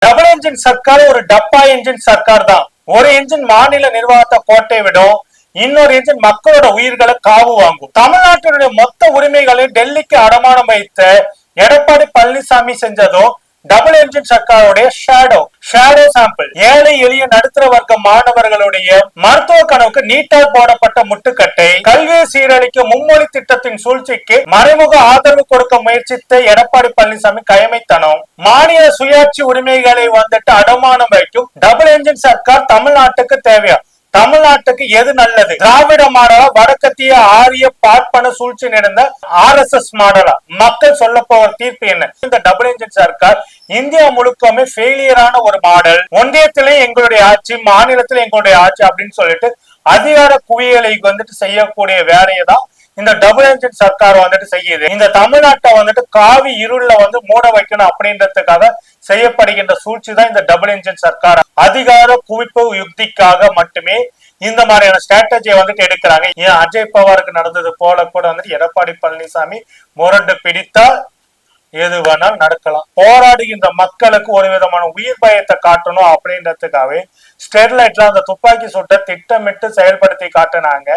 Double engine Sarkar ஒரு டப்பா engine Sarkar தான். ஒரு என்ஜின் மாநில நிர்வாகத்தை கோட்டை விடும், இன்னொரு என்ஜின் மக்களோட உயிர்களை காவு வாங்கும். தமிழ்நாட்டினுடைய மொத்த உரிமைகளையும் டெல்லிக்கு அடமானம் வைத்த எடப்பாடி பழனிசாமி செஞ்சதும் டபுள் என்ஜின் சர்க்காருடைய ஷேடோ சாம்பிள். ஏழை எளிய நடுத்தர வர்க்க மாணவர்களுடைய மருத்துவ கனவுக்கு நீட்டால் போடப்பட்ட முட்டுக்கட்டை, கல்வியை சீரழிக்க மும்மொழி திட்டத்தின் சூழ்ச்சிக்கு மறைமுக ஆதரவு கொடுக்க முயற்சித்த எடப்பாடி பழனிசாமி கயமைத்தனம், மாநில சுயாட்சி உரிமைகளை வந்துட்டு அடமானம் வைக்கும் டபுள் என்ஜின் சர்க்கார் தமிழ்நாட்டுக்கு தேவையா? தமிழ்நாட்டுக்கு எது நல்லது? திராவிட மாடலா, வடக்கத்திய ஆரிய பார்ப்பன சூழ்ச்சி நடந்த RSS மாடலா? மக்கள் சொல்ல போகிற தீர்ப்பு என்ன? இந்த டபுள் என்ஜின் சர்க்கார் இந்தியா முழுக்கமே ஃபெயிலியரான ஒரு மாடல். ஒன்றியத்திலே எங்களுடைய ஆட்சி, மாநிலத்திலே எங்களுடைய ஆட்சி அப்படின்னு சொல்லிட்டு அதிகார குவியலை வந்துட்டு செய்யக்கூடிய வேலையை தான் இந்த டபுள் என்ஜின் சர்க்கார் வந்துட்டு செய்யுது. இந்த தமிழ்நாட்டை வந்துட்டு காவி இருள்ல மூட வைக்கணும் அப்படின்றதுக்காக செய்யப்படுகின்ற சூழ்ச்சி தான் இந்த டபுள் என்ஜின் சர்க்கார். அதிகார குவிப்பு யுக்திக்காக மட்டுமே இந்த மாதிரியான ஸ்ட்ராட்டஜியை வந்துட்டு எடுக்கிறாங்க. ஏன் அஜய் பவாருக்கு நடந்தது போல கூட வந்துட்டு எடப்பாடி பழனிசாமி முரண்டு பிடித்தால் எது வேணாலும் நடக்கலாம். போராடுகின்ற மக்களுக்கு ஒரு விதமான உயிர் பயத்தை காட்டணும் அப்படின்றதுக்காகவே ஸ்டெர்லைட்ல அந்த துப்பாக்கி சூட்டை திட்டமிட்டு செயல்படுத்தி காட்டினாங்க.